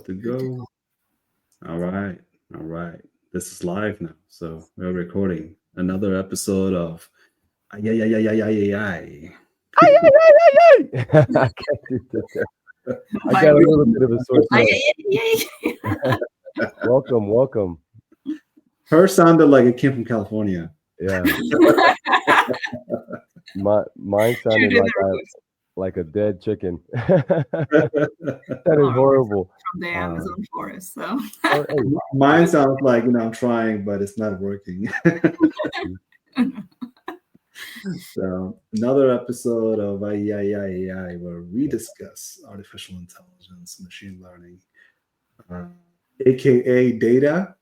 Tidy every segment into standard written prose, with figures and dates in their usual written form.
Good to go. All right. All right. This is live now. So we're recording another episode of Ay, ay, ay, ay, ay, ay, ay, Ay, ay, ay, ay, ay. I can't do that. I got a little bit of a sore throat. Welcome. Her sounded like it came from California. Yeah. Mine sounded like a dead chicken. That is horrible. From the Amazon forest. So mine sounds like I'm trying, but it's not working. So another episode of AI, where we discuss artificial intelligence, machine learning, aka data,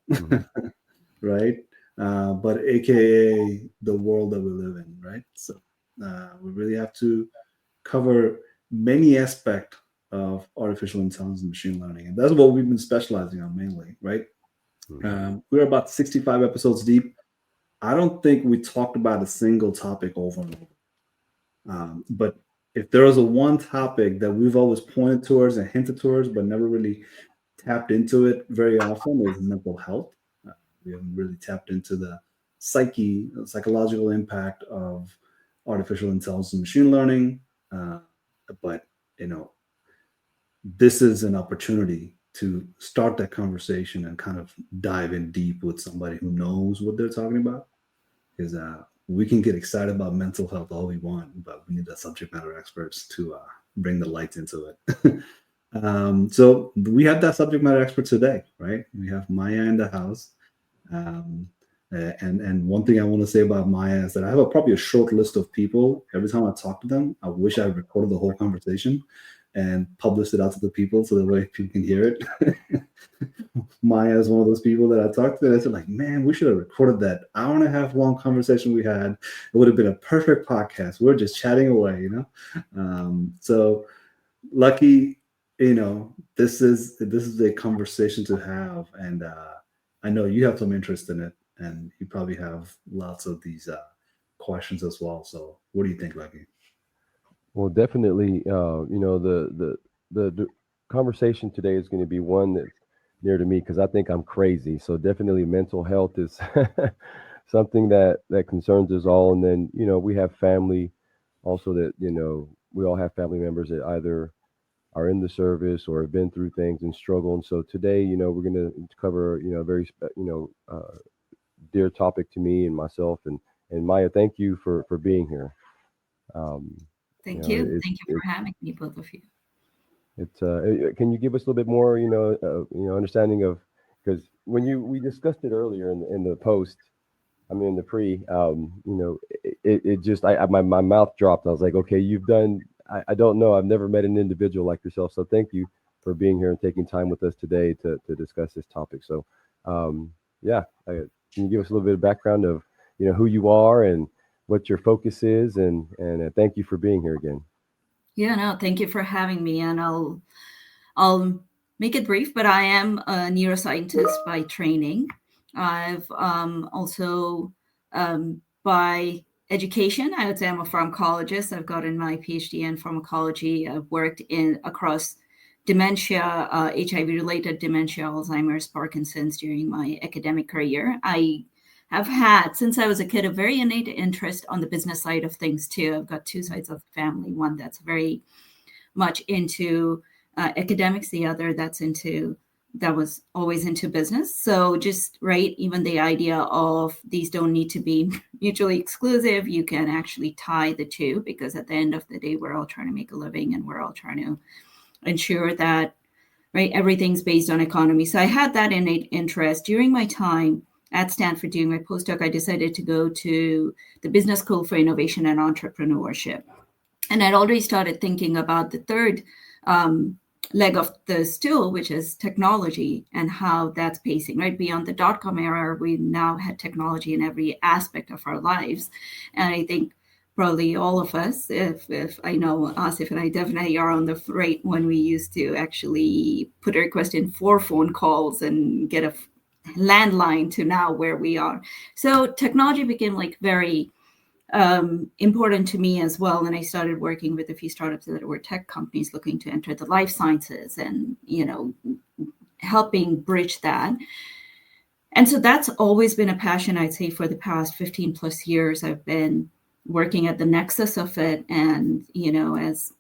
right? But aka the world that we live in, right? So we really have to cover many aspects of artificial intelligence and machine learning, and that's what we've been specializing on mainly, right? We're about 65 episodes deep. I don't think we talked about a single topic over and over. But if there was one topic that we've always pointed towards and hinted towards, but never really tapped into it very often, is mental health. We haven't really tapped into the psychological impact of artificial intelligence and machine learning. But this is an opportunity to start that conversation and kind of dive in deep with somebody who knows what they're talking about. Because we can get excited about mental health all we want, but we need the subject matter experts to bring the light into it. So we have that subject matter expert today, right? We have Maya in the house. And one thing I want to say about Maya is that I have probably a short list of people. Every time I talk to them, I wish I recorded the whole conversation and published it out to the people so that way people can hear it. Maya is one of those people that I talked to, and I said, like, man, we should have recorded that hour and a half long conversation we had. It would have been a perfect podcast. We're just chatting away, So lucky, this is a conversation to have, and I know you have some interest in it, and you probably have lots of these questions as well. So what do you think, Lucky? Well, definitely, the conversation today is going to be one that's near to me because I think I'm crazy. So definitely mental health is something that concerns us all. And then, we have family also that, we all have family members that either are in the service or have been through things and struggle. And so today, we're going to cover, a very, dear topic to me and myself. And Maya, thank you for being here. Thank you. Thank you for having me, both of you. Can you give us a little bit more, understanding of, because when we discussed it earlier in the post, in the pre, it just, my mouth dropped. I was like, okay, you've done, I don't know. I've never met an individual like yourself. So thank you for being here and taking time with us today to discuss this topic. So, can you give us a little bit of background of, who you are and what your focus is, and thank you for being here again. Yeah, no, thank you for having me, and I'll make it brief, but I am a neuroscientist by training. I've also by education, I would say I'm a pharmacologist. I've gotten my PhD in pharmacology. I've worked across dementia, HIV-related dementia, Alzheimer's, Parkinson's during my academic career. I have had, since I was a kid, a very innate interest on the business side of things too. I've got two sides of the family, one that's very much into academics, the other that was always into business. So just, right, even the idea of these don't need to be mutually exclusive. You can actually tie the two, because at the end of the day, we're all trying to make a living and we're all trying to ensure that, right, everything's based on economy. So I had that innate interest. During my time at Stanford doing my postdoc, I decided to go to the Business School for Innovation and Entrepreneurship. And I'd already started thinking about the third leg of the stool, which is technology and how that's pacing, right? Beyond the dot-com era, we now had technology in every aspect of our lives. And I think probably all of us, if I know Asif and I definitely are on the rate when we used to actually put a request in 4 phone calls and get a landline to now where we are. So technology became very important to me as well. And I started working with a few startups that were tech companies looking to enter the life sciences and, helping bridge that. And so that's always been a passion, I'd say, for the past 15 plus years. I've been working at the nexus of it. And, as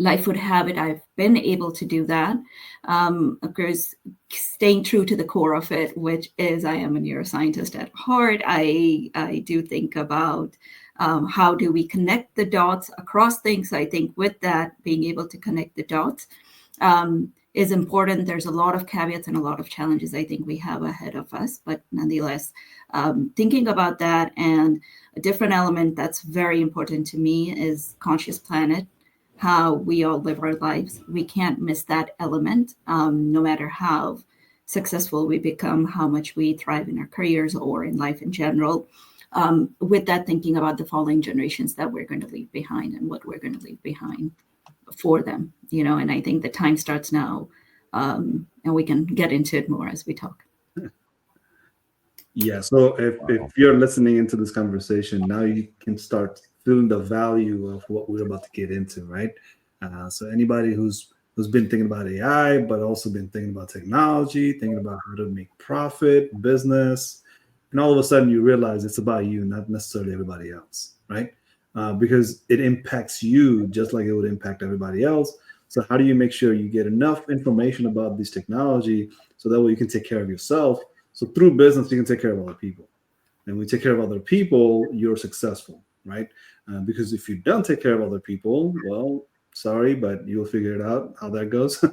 life would have it, I've been able to do that. Of course, staying true to the core of it, which is I am a neuroscientist at heart. I do think about how do we connect the dots across things. I think with that, being able to connect the dots is important. There's a lot of caveats and a lot of challenges I think we have ahead of us, but nonetheless, thinking about that. And a different element that's very important to me is conscious planet, how we all live our lives. We can't miss that element, no matter how successful we become, how much we thrive in our careers or in life in general. With that, thinking about the following generations that we're going to leave behind and what we're going to leave behind for them, and I think the time starts now, and we can get into it more as we talk. Yeah. So if you're listening into this conversation, now you can start feeling the value of what we're about to get into, right? So anybody who's been thinking about AI, but also been thinking about technology, thinking about how to make profit, business, and all of a sudden you realize it's about you, not necessarily everybody else, right? Because it impacts you just like it would impact everybody else. So how do you make sure you get enough information about this technology so that way you can take care of yourself? So through business, you can take care of other people. And when you take care of other people, you're successful, right? Because if you don't take care of other people, well, sorry, but you'll figure it out how that goes.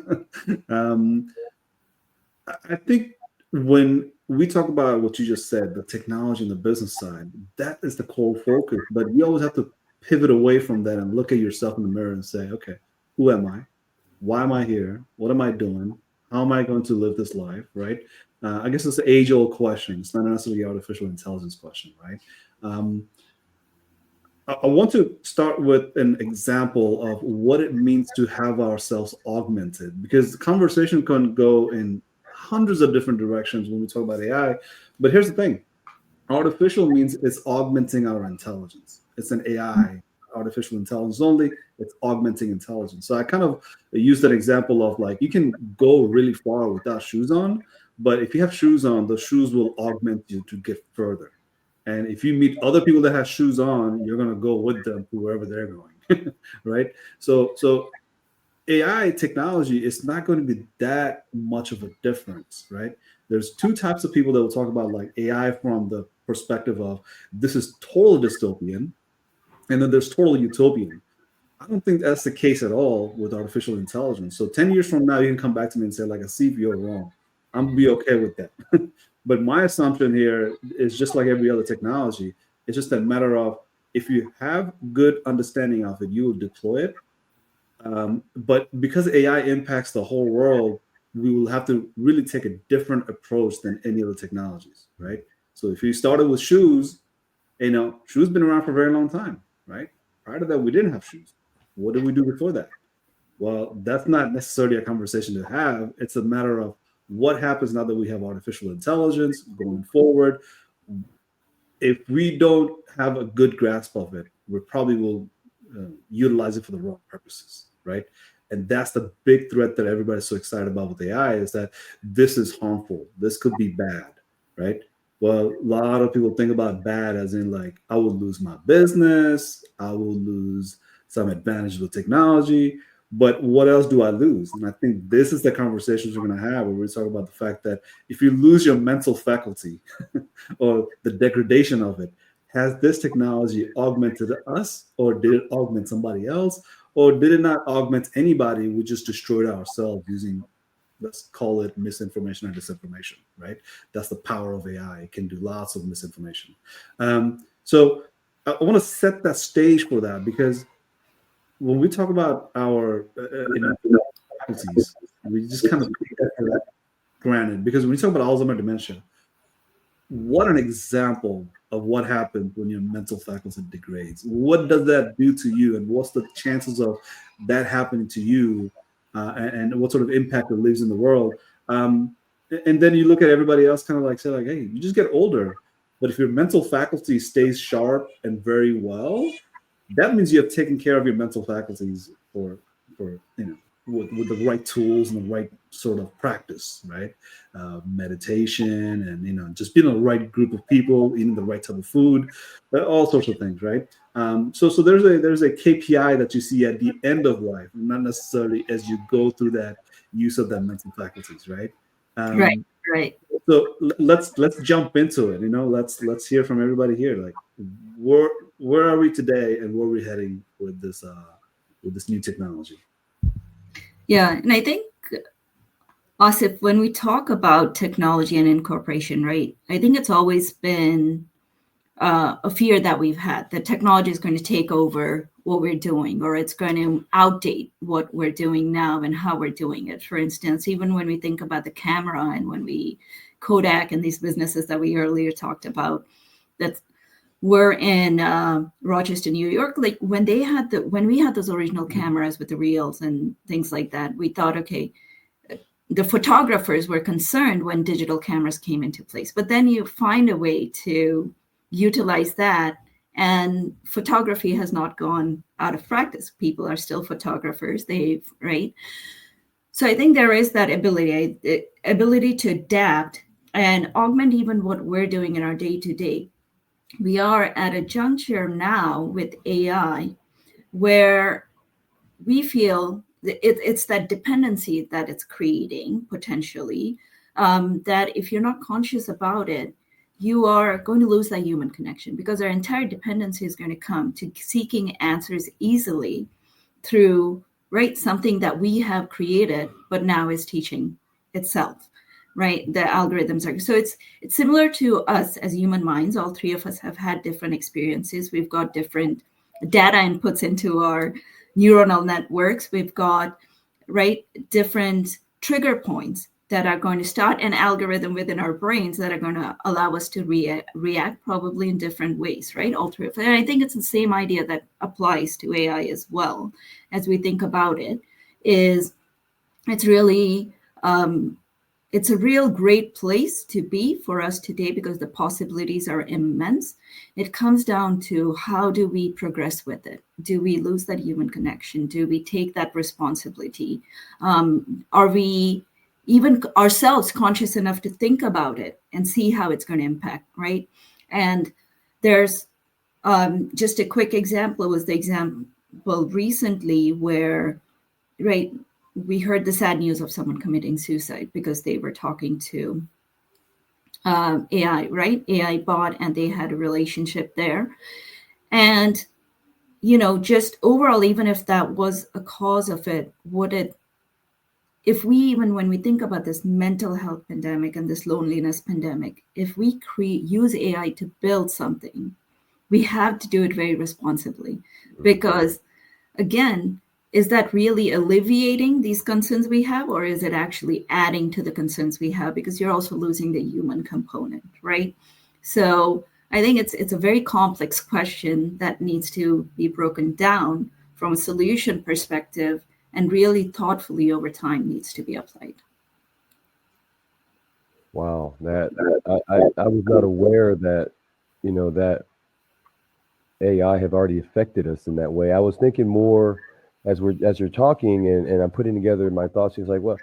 I think when we talk about what you just said, the technology and the business side, that is the core focus. But you always have to pivot away from that and look at yourself in the mirror and say, okay, who am I? Why am I here? What am I doing? How am I going to live this life, right? I guess it's an age-old question. It's not necessarily the artificial intelligence question, right? I want to start with an example of what it means to have ourselves augmented, because the conversation can go in hundreds of different directions when we talk about AI. But here's the thing. Artificial means it's augmenting our intelligence. It's an AI, artificial intelligence only. It's augmenting intelligence. So I kind of use that example of like you can go really far without shoes on, but if you have shoes on, those shoes will augment you to get further. And if you meet other people that have shoes on, you're going to go with them to wherever they're going, right? So AI technology is not going to be that much of a difference, right? There's two types of people that will talk about like AI from the perspective of this is total dystopian, and then there's total utopian. I don't think that's the case at all with artificial intelligence. So 10 years from now, you can come back to me and say, like, I see if you're wrong. I'm gonna be okay with that. But my assumption here is just like every other technology, it's just a matter of if you have good understanding of it, you will deploy it. But because AI impacts the whole world, we will have to really take a different approach than any other technologies, right? So if you started with shoes, shoes been around for a very long time, right? Prior to that, we didn't have shoes. What did we do before that? Well, that's not necessarily a conversation to have. It's a matter of what happens now that we have artificial intelligence going forward. If we don't have a good grasp of it, we probably will utilize it for the wrong purposes, right? And that's the big threat that everybody's so excited about with AI is that this is harmful. This could be bad, right? Well, a lot of people think about bad as in like, I will lose my business, I will lose some advantage of the technology, but what else do I lose? And I think this is the conversations we're going to have where we talk about the fact that if you lose your mental faculty or the degradation of it, has this technology augmented us or did it augment somebody else? Or did it not augment anybody? We just destroyed ourselves using, let's call it misinformation or disinformation, right? That's the power of AI. It can do lots of misinformation. So I want to set that stage for that because when we talk about our faculties, we just kind of take that for granted. Because when we talk about Alzheimer's dementia, what an example of what happens when your mental faculty degrades. What does that do to you, and what's the chances of that happening to you, and what sort of impact it leaves in the world? And then you look at everybody else, kind of like say, like, hey, you just get older, but if your mental faculty stays sharp and very well, that means you have taken care of your mental faculties for with the right tools and the right sort of practice, right? Meditation and just being in the right group of people, eating the right type of food, all sorts of things, right? So there's a KPI that you see at the end of life, not necessarily as you go through that use of that mental faculties, right? Right, Um, right. so let's jump into it. Let's hear from everybody here. Like, where where are we today, and where are we heading with this new technology? Yeah, and I think, Asif, when we talk about technology and incorporation, right, I think it's always been a fear that we've had that technology is going to take over what we're doing, or it's going to outdate what we're doing now and how we're doing it. For instance, even when we think about the camera and when we Kodak and these businesses that we earlier talked about, that were in Rochester, New York. Like when we had those original cameras with the reels and things like that, we thought, okay, the photographers were concerned when digital cameras came into place. But then you find a way to utilize that, and photography has not gone out of practice. People are still photographers. Right. So I think there is that ability to adapt and augment even what we're doing in our day to day. We are at a juncture now with AI where we feel it's that dependency that it's creating potentially, that if you're not conscious about it, you are going to lose that human connection, because our entire dependency is going to come to seeking answers easily through, right, something that we have created but now is teaching itself, right? The algorithms are, so it's similar to us as human minds. All three of us have had different experiences. We've got different data inputs into our neuronal networks. We've got, right, different trigger points that are going to start an algorithm within our brains that are going to allow us to react probably in different ways, right? All three of them. And I think it's the same idea that applies to AI as well. As we think about it, is it's really it's a real great place to be for us today because the possibilities are immense. It comes down to, how do we progress with it? Do we lose that human connection? Do we take that responsibility? Are we even ourselves conscious enough to think about it and see how it's going to impact, right? And there's just a quick example. It was the example recently where, right, we heard the sad news of someone committing suicide because they were talking to AI, right? AI bot, and they had a relationship there. And, just overall, even if that was a cause of it, if we, even when we think about this mental health pandemic and this loneliness pandemic, if we use AI to build something, we have to do it very responsibly, because, again, is that really alleviating these concerns we have, or is it actually adding to the concerns we have? Because you're also losing the human component, right? So I think it's a very complex question that needs to be broken down from a solution perspective, and really thoughtfully over time needs to be applied. Wow, that I was not aware that that AI have already affected us in that way. I was thinking more as you're talking, and I'm putting together my thoughts. It's like, well,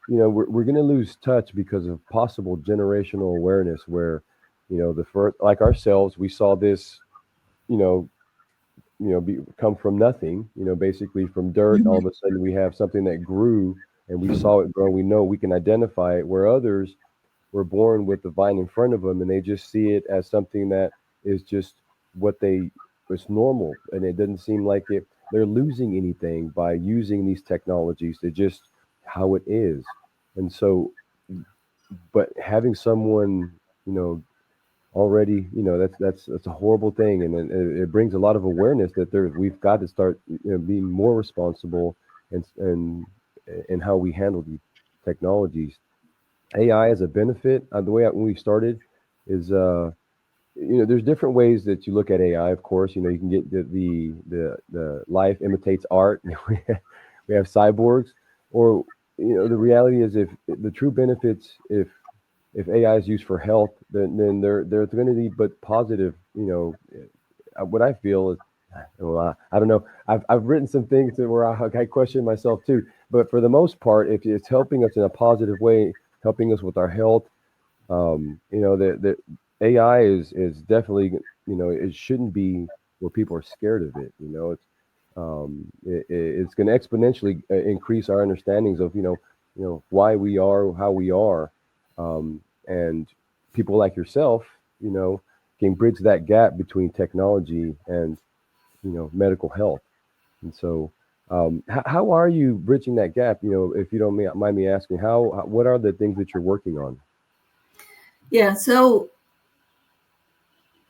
we're going to lose touch because of possible generational awareness, where the first, like ourselves, we saw this, you know, come from nothing, basically from dirt, and all of a sudden we have something that grew, and we saw it grow. We know we can identify it, where others were born with the vine in front of them, and they just see it as something that is just what they was normal, and it doesn't seem like they're losing anything by using these technologies. They're just how it is. And so, but having someone, already, that's a horrible thing, and it brings a lot of awareness that we've got to start, being more responsible and how we handle these technologies. AI as a benefit, the way when we started is, there's different ways that you look at AI. Of course, you can get the life imitates art. We have cyborgs, or the reality is, if the true benefits, if AI is used for health, then there's going to be but positive. What I feel is, well, I don't know. I've written some things where I question myself too, but for the most part, if it's helping us in a positive way, helping us with our health, the AI is definitely, it shouldn't be where people are scared of it. It's going to exponentially increase our understandings of why we are how we are, and people like yourself, can bridge that gap between technology and medical health. And so, how are you bridging that gap? If you don't mind me asking, what are the things that you're working on? Yeah, so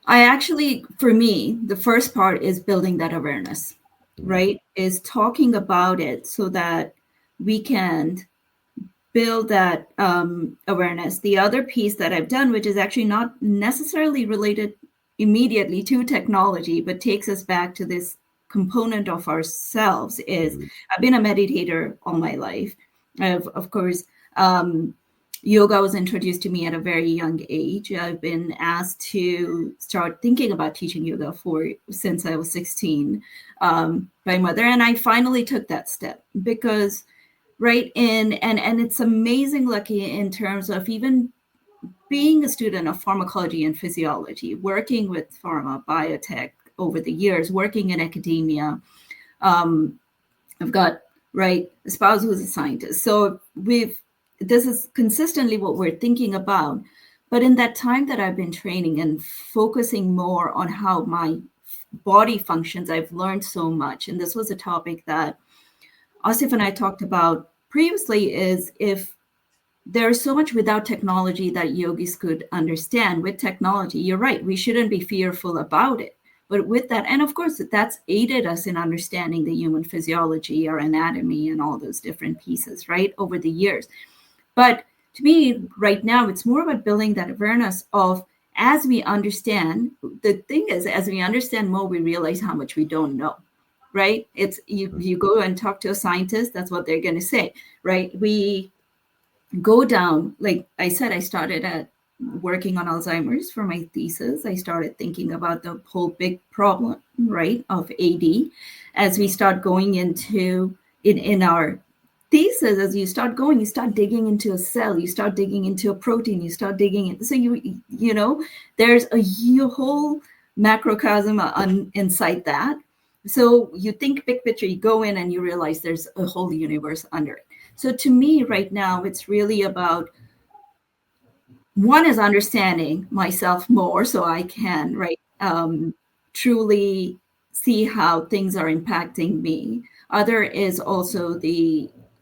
for me, the first part is building that awareness, right? Is talking about it so that we can build that awareness. The other piece that I've done, which is actually not necessarily related immediately to technology, but takes us back to this component of ourselves, is I've been a meditator all my life. Of course, yoga was introduced to me at a very young age. I've been asked to start thinking about teaching yoga since I was 16 by mother, and I finally took that step because, right, and it's amazing, lucky, in terms of even being a student of pharmacology and physiology, working with pharma, biotech over the years, working in academia. I've got, right, a spouse who's a scientist. So this is consistently what we're thinking about. But in that time that I've been training and focusing more on how my body functions, I've learned so much. And this was a topic that Asif and I talked about previously, is if there's so much without technology that yogis could understand. With technology, you're right, we shouldn't be fearful about it. But with that, and of course, that's aided us in understanding the human physiology, our anatomy, and all those different pieces, right, over the years. But to me, right now, it's more about building that awareness of, as we understand, the thing is, as we understand more, we realize how much we don't know, right? It's you go and talk to a scientist, that's what they're going to say, right? We go down, like I said, I started at working on Alzheimer's for my thesis. I started thinking about the whole big problem, right, of AD. As we start going into in our thesis, as you start digging into a cell, you start digging into a protein, you start digging in. So there's a whole macrocosm inside that. So you think big picture, you go in and you realize there's a whole universe under it. So to me right now, it's really about, one is understanding myself more so I can, right, truly see how things are impacting me. Other is also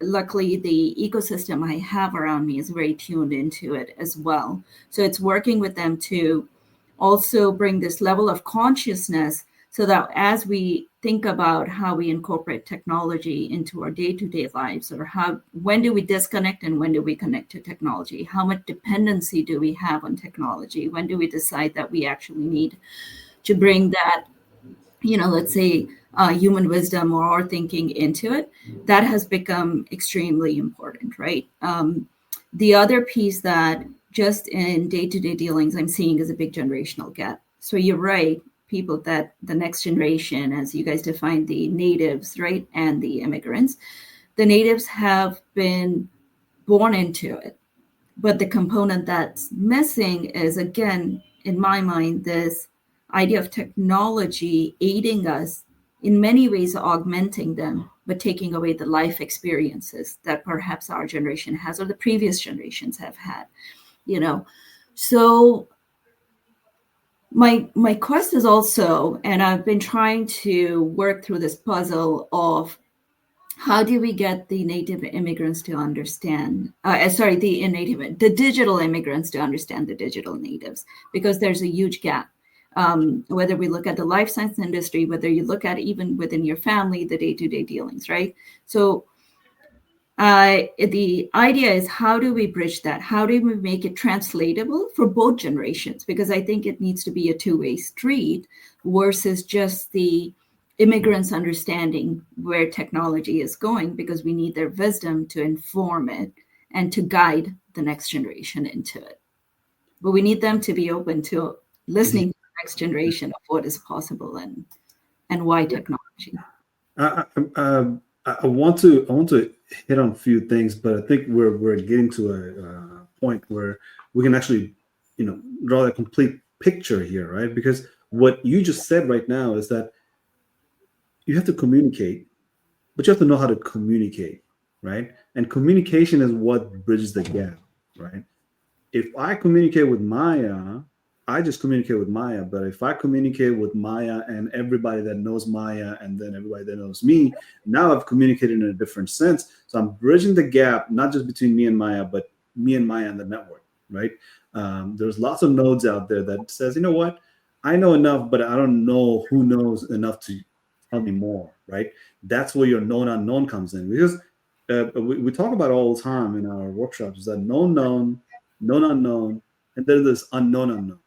luckily the ecosystem I have around me is very tuned into it as well. So it's working with them to also bring this level of consciousness so that as we think about how we incorporate technology into our day-to-day lives, or when do we disconnect and when do we connect to technology? How much dependency do we have on technology? When do we decide that we actually need to bring that, let's say, human wisdom or our thinking into it? That has become extremely important, right? The other piece that just in day-to-day dealings I'm seeing is a big generational gap. So you're right, people that the next generation, as you guys define the natives, right, and the immigrants, the natives have been born into it. But the component that's missing is, again, in my mind, this idea of technology aiding us, in many ways augmenting them, but taking away the life experiences that perhaps our generation has or the previous generations have had, So my quest is also, and I've been trying to work through this puzzle of how do we get the native immigrants to understand, the digital immigrants to understand the digital natives, because there's a huge gap. Whether we look at the life science industry, whether you look at even within your family, the day-to-day dealings, right? So the idea is, how do we bridge that? How do we make it translatable for both generations? Because I think it needs to be a two-way street versus just the immigrants understanding where technology is going, because we need their wisdom to inform it and to guide the next generation into it. But we need them to be open to listening to the next generation of what is possible and why technology. I want to hit on a few things, but I think we're getting to a point where we can actually, draw a complete picture here, right? Because what you just said right now is that you have to communicate, but you have to know how to communicate, right? And communication is what bridges the gap, right? If I communicate with Maya, I just communicate with Maya. But if I communicate with Maya and everybody that knows Maya and then everybody that knows me, now I've communicated in a different sense. So I'm bridging the gap, not just between me and Maya, but me and Maya and the network, right? There's lots of nodes out there that says, you know what? I know enough, but I don't know who knows enough to tell me more, right? That's where your known unknown comes in. Because we talk about all the time in our workshops is that known unknown, and then there's unknown.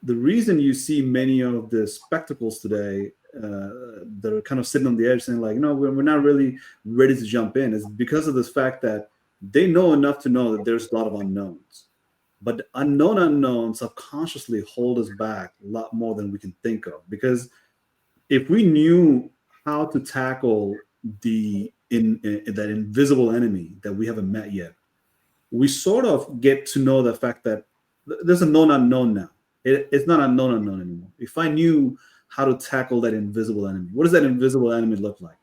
The reason you see many of the spectacles today that are kind of sitting on the edge saying like, we're not really ready to jump in is because of this fact that they know enough to know that there's a lot of unknowns. But the unknown subconsciously hold us back a lot more than we can think of. Because if we knew how to tackle that invisible enemy that we haven't met yet, we sort of get to know the fact that there's a known unknown now. It's not unknown anymore. If I knew how to tackle that invisible enemy, what does that invisible enemy look like?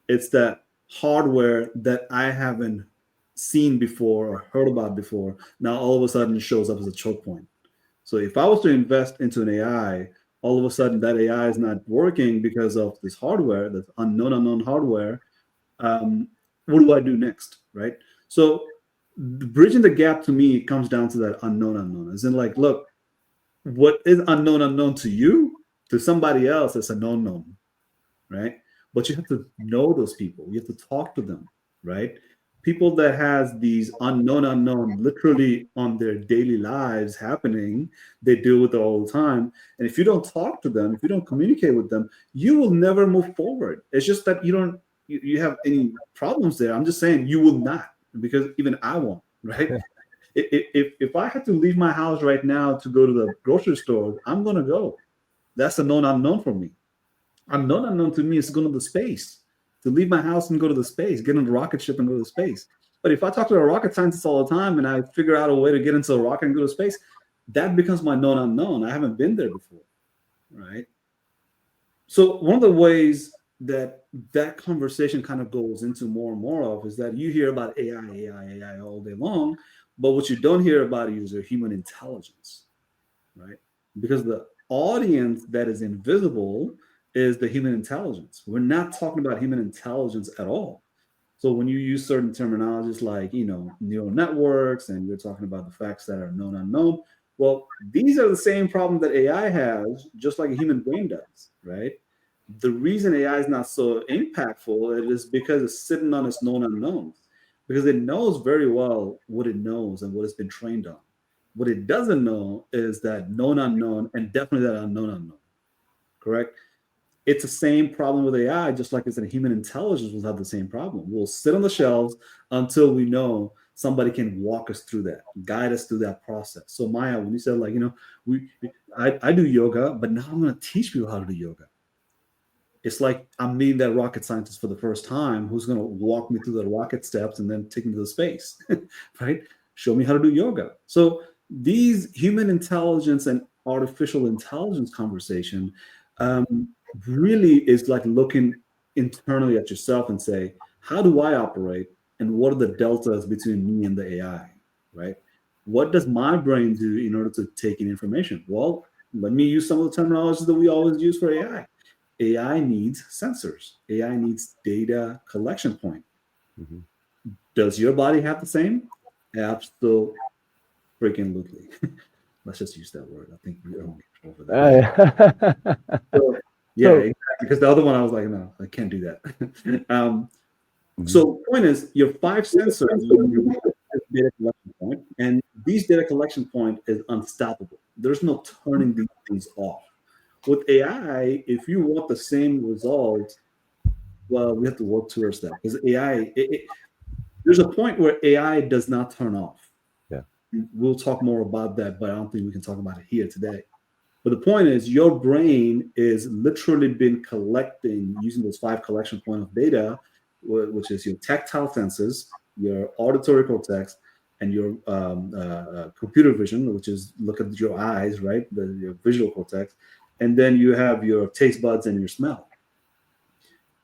It's that hardware that I haven't seen before or heard about before. Now all of a sudden it shows up as a choke point. So if I was to invest into an AI, all of a sudden that AI is not working because of this hardware, this unknown hardware. What do I do next, right? So bridging the gap to me comes down to that unknown. As in, like, look, what is unknown to you, to somebody else, it's a known, right? But you have to know those people. You have to talk to them, right? People that has these unknown literally on their daily lives happening, they deal with it all the time. And if you don't talk to them, if you don't communicate with them, you will never move forward. It's just that you have any problems there. I'm just saying you will not, because even I won't, right? If I had to leave my house right now to go to the grocery store, I'm gonna go. That's a known unknown for me. Unknown to me is going to the space, to leave my house and go to the space, get on the rocket ship and go to space. But if I talk to a rocket scientist all the time and I figure out a way to get into a rocket and go to space, that becomes my known unknown. I haven't been there before, right? So one of the ways that conversation kind of goes into more and more of is that you hear about AI all day long, but what you don't hear about is your human intelligence, right? Because the audience that is invisible is the human intelligence. We're not talking about human intelligence at all. So when you use certain terminologies like, neural networks, and you're talking about the facts that are known unknown, well, these are the same problem that AI has, just like a human brain does, right? The reason AI is not so impactful it is because it's sitting on its known unknowns, because it knows very well what it knows and what it's been trained on. What it doesn't know is that known unknown, and definitely that unknown, correct? It's the same problem with AI, just like it's a human intelligence will have the same problem. We'll sit on the shelves until we know somebody can walk us through that, guide us through that process. So Maya, when you said like, I do yoga, but now I'm going to teach people how to do yoga. It's like I'm meeting that rocket scientist for the first time who's going to walk me through the rocket steps and then take me to the space, right? Show me how to do yoga. So these human intelligence and artificial intelligence conversation really is like looking internally at yourself and say, how do I operate? And what are the deltas between me and the AI, right? What does my brain do in order to take in information? Well, let me use some of the terminologies that we always use for AI. AI needs sensors. AI needs data collection point. Mm-hmm. Does your body have the same? Absolutely. Let's just use that word. I think we don't get over that. So, exactly. Because the other one, I was like, no, I can't do that. So the point is, your 5 sensors data collection point, and these data collection point is unstoppable. There's no turning these things off. With AI, if you want the same results, well, we have to work towards that, because AI, there's a point where AI does not turn off. Yeah, we'll talk more about that, but I don't think we can talk about it here today. But the point is, your brain is literally been collecting using those 5 collection point of data which is your tactile senses, your auditory cortex, and your computer vision, which is look at your eyes, right? Your visual cortex, and then you have your taste buds and your smell.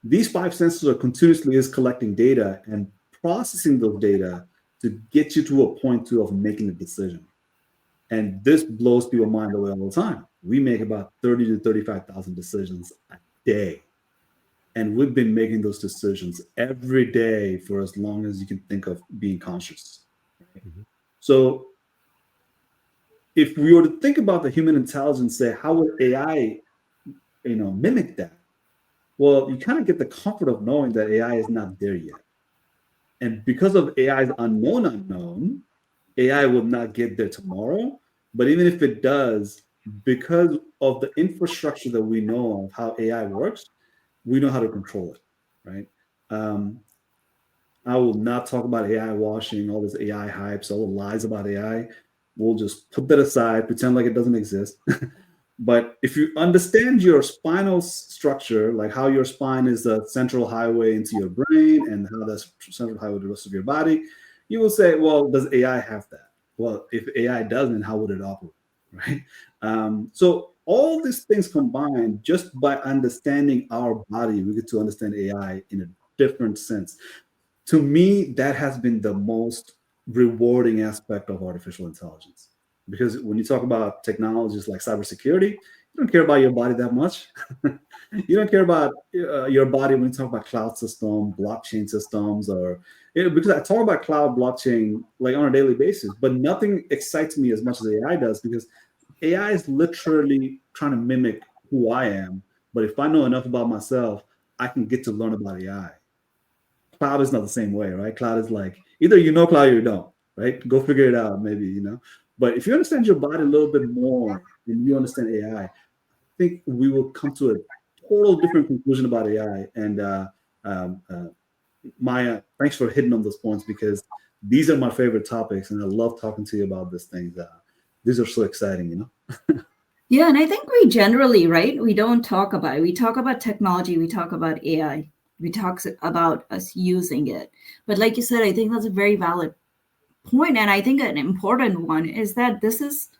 These five senses are continuously is collecting data and processing those data to get you to a point of making a decision. And this blows people's mind away all the time. We make about 30 to 35,000 decisions a day. And we've been making those decisions every day for as long as you can think of being conscious. Mhm. So if we were to think about the human intelligence, say, how would AI, mimic that? Well, you kind of get the comfort of knowing that AI is not there yet. And because of AI's unknown, AI will not get there tomorrow. But even if it does, because of the infrastructure that we know of how AI works, we know how to control it, right? Um, I will not talk about AI washing, all this AI hypes, all the lies about AI. We'll just put that aside, pretend like it doesn't exist. But if you understand your spinal structure, like how your spine is the central highway into your brain and how that's central highway to the rest of your body, you will say, well, does AI have that? Well, if AI doesn't, how would it operate? Right? So all these things combined, just by understanding our body, we get to understand AI in a different sense. To me, that has been the most rewarding aspect of artificial intelligence. Because when you talk about technologies like cybersecurity, you don't care about your body that much. You don't care about your body when you talk about cloud system, blockchain systems, or because I talk about cloud blockchain like on a daily basis, but nothing excites me as much as AI does because AI is literally trying to mimic who I am. But if I know enough about myself, I can get to learn about AI. Cloud is not the same way, right? Cloud is like either you know cloud or you don't, right? Go figure it out, maybe. But if you understand your body a little bit more and you understand AI, I think we will come to a total different conclusion about AI. And Maya, thanks for hitting on those points because these are my favorite topics, and I love talking to you about these things. These are so exciting. Yeah, and I think we generally, right, we don't talk about it. We talk about technology, we talk about AI, we talk about us using it. But like you said, I think that's a very valid point, and I think an important one is that this is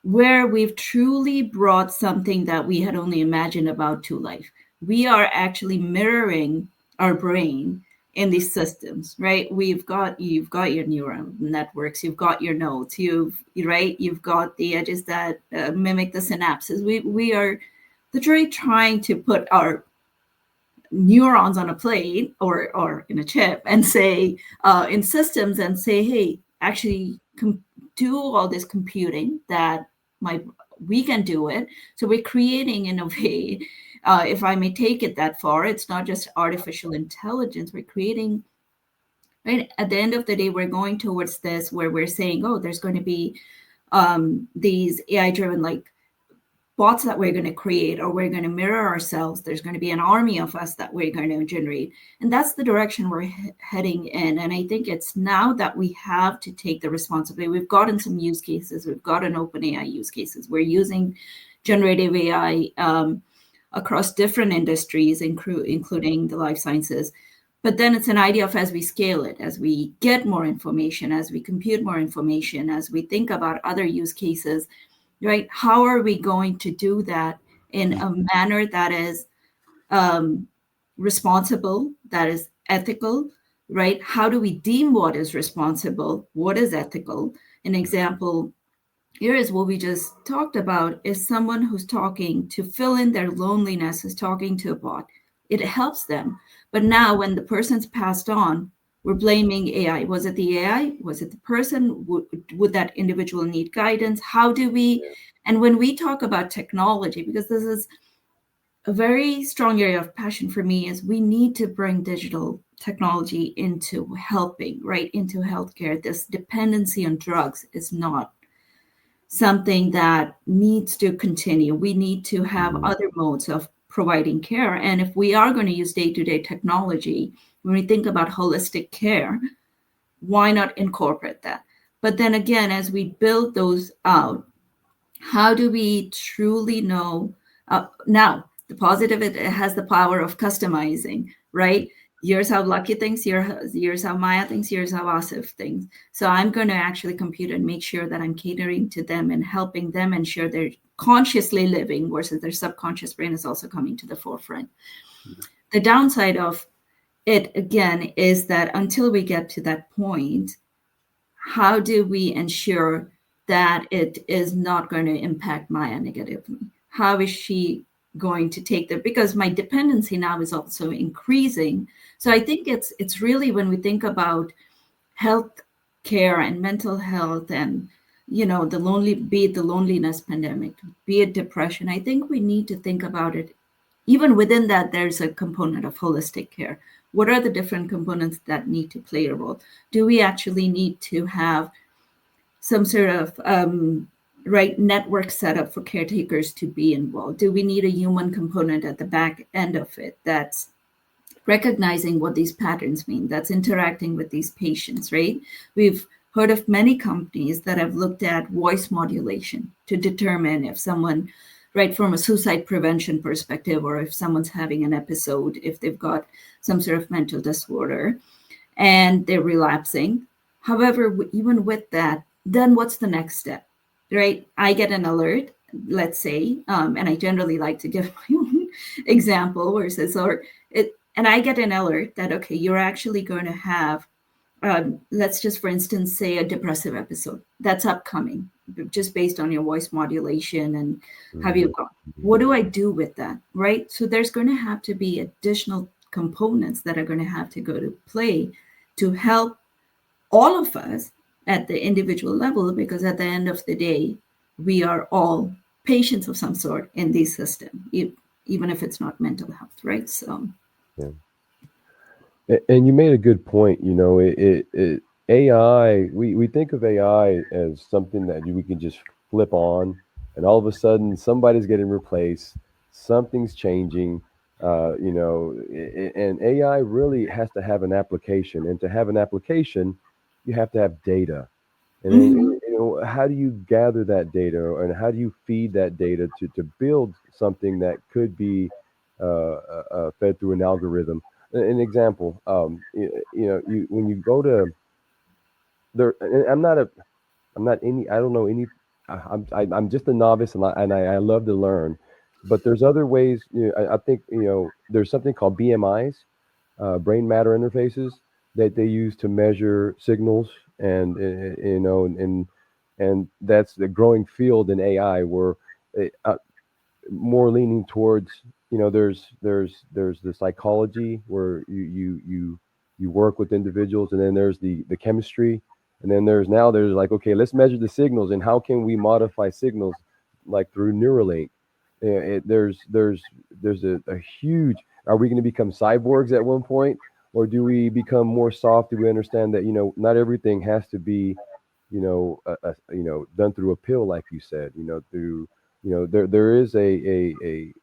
where we've truly brought something that we had only imagined about to life. We are actually mirroring our brain in these systems, right? You've got your neural networks, you've got your nodes, you've got the edges that mimic the synapses. We are literally trying to put our neurons on a plate or in a chip and say in systems and say, hey, actually do all this computing that my we can do it. So we're creating in a way, if I may take it that far, it's not just artificial intelligence. We're creating, right? At the end of the day, we're going towards this where we're saying, oh, there's going to be these AI driven like bots that we're going to create, or we're going to mirror ourselves. There's going to be an army of us that we're going to generate. And that's the direction we're heading in. And I think it's now that we have to take the responsibility. We've gotten some use cases. We've gotten open AI use cases. We're using generative AI across different industries, including the life sciences. But then it's an idea of as we scale it, as we get more information, as we compute more information, as we think about other use cases, right? How are we going to do that in a manner that is responsible, that is ethical, right? How do we deem what is responsible, what is ethical? An example here is what we just talked about is someone who's talking to fill in their loneliness is talking to a bot. It helps them. But now when the person's passed on, we're blaming AI. Was it the AI? Was it the person? Would that individual need guidance? How do we? Yeah. And when we talk about technology, because this is a very strong area of passion for me, is we need to bring digital technology into helping, right? Into healthcare. This dependency on drugs is not something that needs to continue. We need to have other modes of providing care. And if we are going to use day-to-day technology, when we think about holistic care, why not incorporate that? But then again, as we build those out, how do we truly know? Now, the positive, it has the power of customizing, right? here's how Lucky thinks, here's how Maya thinks, here's how Asif thinks. So I'm going to actually compute and make sure that I'm catering to them and helping them ensure they're consciously living versus their subconscious brain is also coming to the forefront. The downside of it, again, is that until we get to that point, how do we ensure that it is not going to impact Maya negatively? How is she going to take that? Because my dependency now is also increasing. So I think it's really, when we think about health care and mental health and be it the loneliness pandemic, be it depression, I think we need to think about it. Even within that, there's a component of holistic care. What are the different components that need to play a role? Do we actually need to have some sort of right network setup for caretakers to be involved? Do we need a human component at the back end of it that's recognizing what these patterns mean, that's interacting with these patients, right? We've heard of many companies that have looked at voice modulation to determine if someone, right, from a suicide prevention perspective, or if someone's having an episode, if they've got some sort of mental disorder and they're relapsing. However, even with that, then what's the next step, right? I get an alert, let's say, and I generally like to give my own example where it says, and I get an alert that, okay, you're actually going to have, let's just, for instance, say a depressive episode that's upcoming, just based on your voice modulation and have you gone. What do I do with that, right? So there's going to have to be additional components that are going to have to go to play to help all of us at the individual level, because at the end of the day, we are all patients of some sort in the system, even if it's not mental health, right? So. Yeah. And you made a good point. AI, we think of AI as something that we can just flip on, and all of a sudden somebody's getting replaced, something's changing, and AI really has to have an application. And to have an application, you have to have data. And then, how do you gather that data, and how do you feed that data to build something that could be fed through an algorithm? An example, when you go to there, and I don't know any, I'm just a novice, and I love to learn, but there's other ways. I think there's something called BMIs, brain matter interfaces, that they use to measure signals, and and that's the growing field in AI, where more leaning towards, there's the psychology, where you work with individuals, and then there's the chemistry, and then there's like, okay, let's measure the signals, and how can we modify signals, like through Neuralink. There's a huge, are we going to become cyborgs at one point, or do we become more soft? Do we understand that not everything has to be done through a pill, like you said, through there is a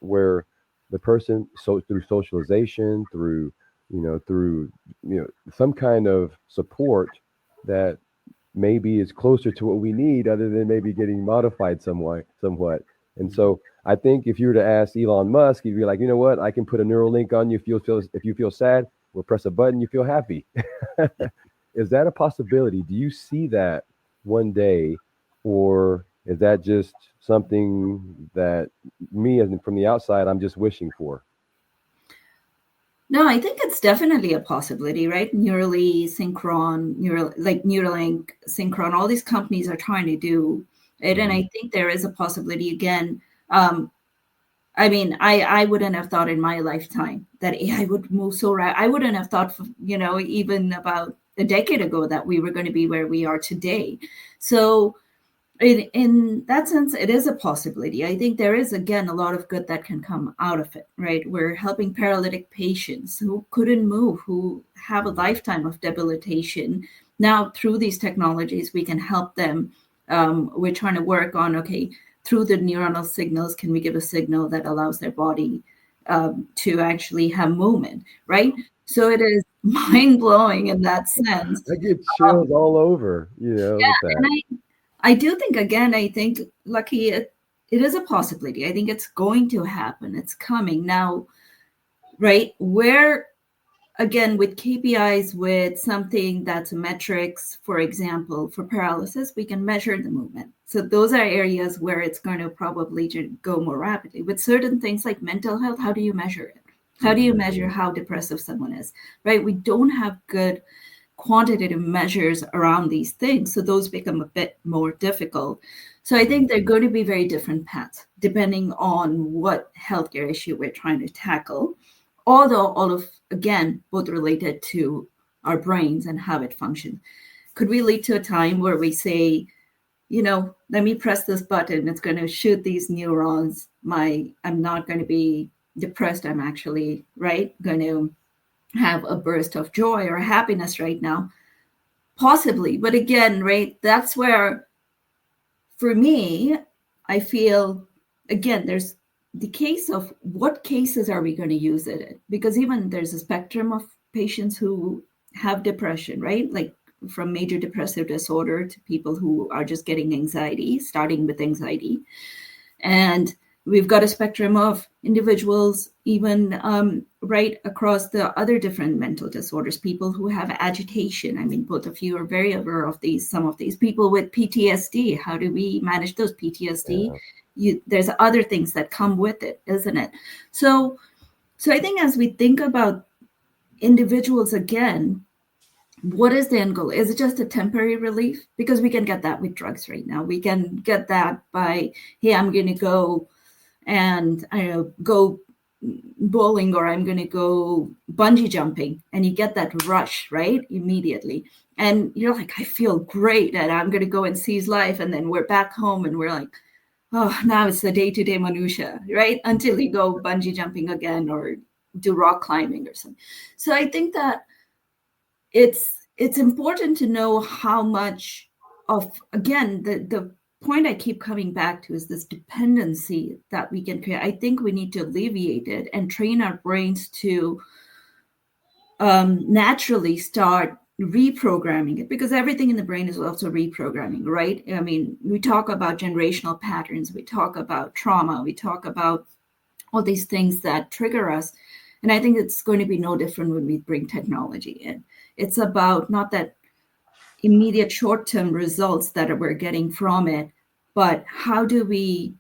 where the person, so through socialization, through some kind of support that maybe is closer to what we need, other than maybe getting modified somewhat. And so I think if you were to ask Elon Musk, he'd be like, you know what, I can put a Neuralink on you. If you feel sad, we'll press a button, you feel happy. Is that a possibility? Do you see that one day, or is that just something that me, as from the outside, I'm just wishing for? No, I think it's definitely a possibility, right? Neuralink, Synchron, all these companies are trying to do it. And I think there is a possibility. Again, I mean, I wouldn't have thought in my lifetime that AI would move so rapid. I wouldn't have thought, even about a decade ago, that we were going to be where we are today. So in that sense, it is a possibility. I think there is, again, a lot of good that can come out of it, right? We're helping paralytic patients who couldn't move, who have a lifetime of debilitation. Now, through these technologies, we can help them. We're trying to work on, okay, through the neuronal signals, can we give a signal that allows their body to actually have movement, right? So it is mind-blowing in that sense. I get chills all over, with that. And I do think, again, Lucky, it is a possibility. I think it's going to happen. It's coming now, right? Where again, with KPIs, with something that's metrics, for example, for paralysis, we can measure the movement. So those are areas where it's going to probably go more rapidly. With certain things like mental health, how do you measure it? How do you measure how depressive someone is, right? We don't have good quantitative measures around these things. So those become a bit more difficult. So I think they're going to be very different paths depending on what healthcare issue we're trying to tackle. Although all of, again, both related to our brains and how it functions. Could we lead to a time where we say, let me press this button, it's going to shoot these neurons. I'm not going to be depressed. I'm actually, right, going to have a burst of joy or happiness right now. Possibly. But again, right, that's where, for me, I feel, again, there's the case of what cases are we going to use it in? Because even there's a spectrum of patients who have depression, right? Like from major depressive disorder to people who are just getting anxiety, starting with anxiety. And we've got a spectrum of individuals, even right across the other different mental disorders, people who have agitation. I mean, both of you are very aware of some of these people with PTSD. How do we manage those PTSD? There's other things that come with it, isn't it? So I think as we think about individuals again, what is the end goal? Is it just a temporary relief? Because we can get that with drugs right now. We can get that by, hey, I'm going to go and go bowling, or I'm going to go bungee jumping, and you get that rush, right, immediately. And you're like, I feel great, and I'm going to go and seize life. And then we're back home and we're like, oh, now it's the day-to-day minutia, right? Until you go bungee jumping again or do rock climbing or something. So I think that it's important to know how much of, again, the point I keep coming back to is this dependency that we can create. I think we need to alleviate it and train our brains to naturally start reprogramming it, because everything in the brain is also reprogramming, right? I mean, we talk about generational patterns, we talk about trauma, we talk about all these things that trigger us. And I think it's going to be no different when we bring technology in. It's about not that immediate short-term results that we're getting from it, but how do we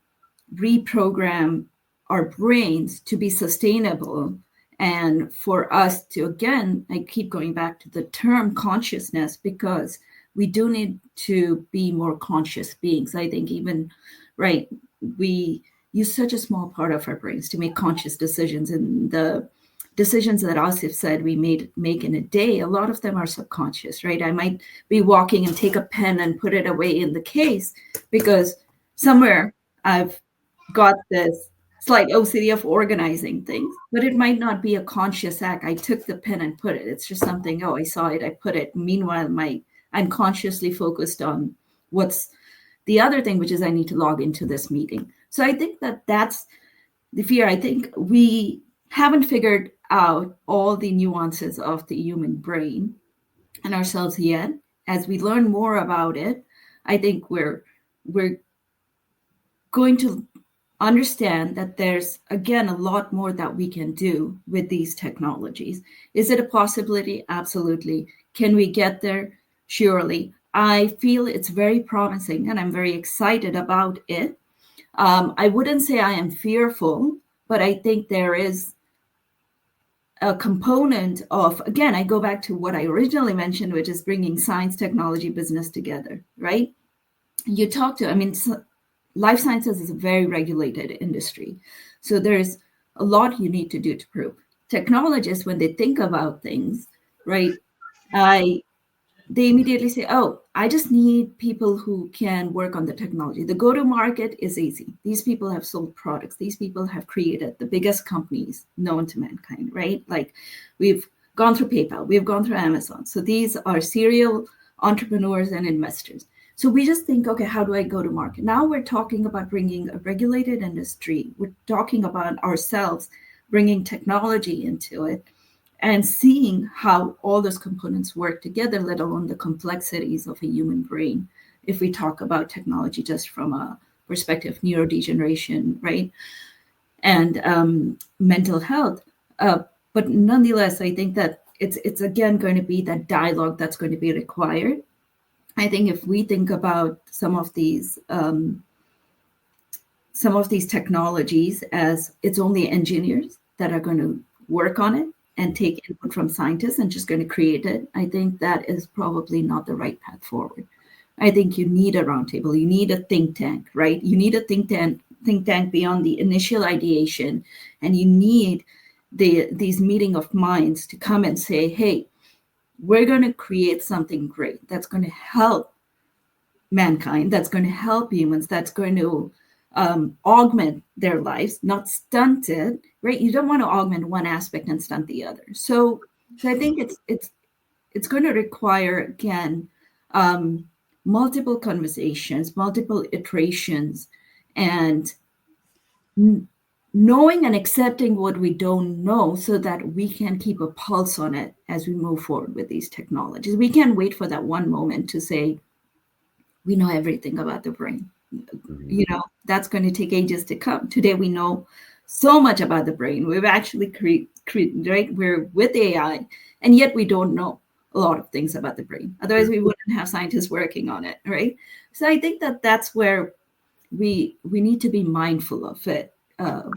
reprogram our brains to be sustainable, and for us to, again, I keep going back to the term consciousness, because we do need to be more conscious beings. I think even, right, we use such a small part of our brains to make conscious decisions, and the decisions that Asif said we make in a day, a lot of them are subconscious, right? I might be walking and take a pen and put it away in the case because somewhere I've got this slight OCD of organizing things, but it might not be a conscious act. I took the pen and put it. It's just something, I saw it, I put it. Meanwhile, I'm consciously focused on what's the other thing, which is I need to log into this meeting. So I think that's the fear. I think we haven't figured out all the nuances of the human brain and ourselves yet. As we learn more about it, I think we're going to understand that there's, again, a lot more that we can do with these technologies. Is it a possibility? Absolutely. Can we get there? Surely. I feel it's very promising, and I'm very excited about it. I wouldn't say I am fearful, but I think there is a component of, again, I go back to what I originally mentioned, which is bringing science, technology, business together, right? You talk to, life sciences is a very regulated industry. So there's a lot you need to do to prove. Technologists, when they think about things, right, they immediately say, I just need people who can work on the technology. The go-to-market is easy. These people have sold products. These people have created the biggest companies known to mankind, right? Like, we've gone through PayPal, we've gone through Amazon. So these are serial entrepreneurs and investors. So we just think, okay, how do I go to market? Now we're talking about bringing a regulated industry. We're talking about ourselves bringing technology into it and seeing how all those components work together, let alone the complexities of a human brain. If we talk about technology just from a perspective of neurodegeneration, right? And mental health. But nonetheless, I think that it's again going to be that dialogue that's going to be required. I think if we think about some of these technologies as it's only engineers that are going to work on it and take input from scientists and just going to create it, I think that is probably not the right path forward. I think you need a roundtable, you need a think tank, right? You need a think tank beyond the initial ideation, and you need these meeting of minds to come and say, hey, we're going to create something great that's going to help mankind, that's going to help humans, that's going to augment their lives, not stunt it, right? You don't want to augment one aspect and stunt the other. So I think it's going to require again multiple conversations, multiple iterations, and knowing and accepting what we don't know so that we can keep a pulse on it as we move forward with these technologies. We can't wait for that one moment to say, we know everything about the brain. Mhm. That's going to take ages to come. Today, we know so much about the brain. We've actually right? We're with AI, and yet we don't know a lot of things about the brain. Otherwise, we wouldn't have scientists working on it, right? So I think that that's where we need to be mindful of it.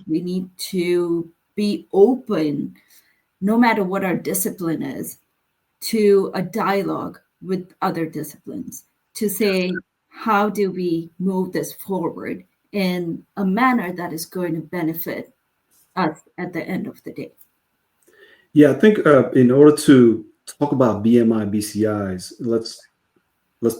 We need to be open, no matter what our discipline is, to a dialogue with other disciplines to say, how do we move this forward in a manner that is going to benefit us at the end of the day? Yeah, I think in order to talk about BMI BCIs, let's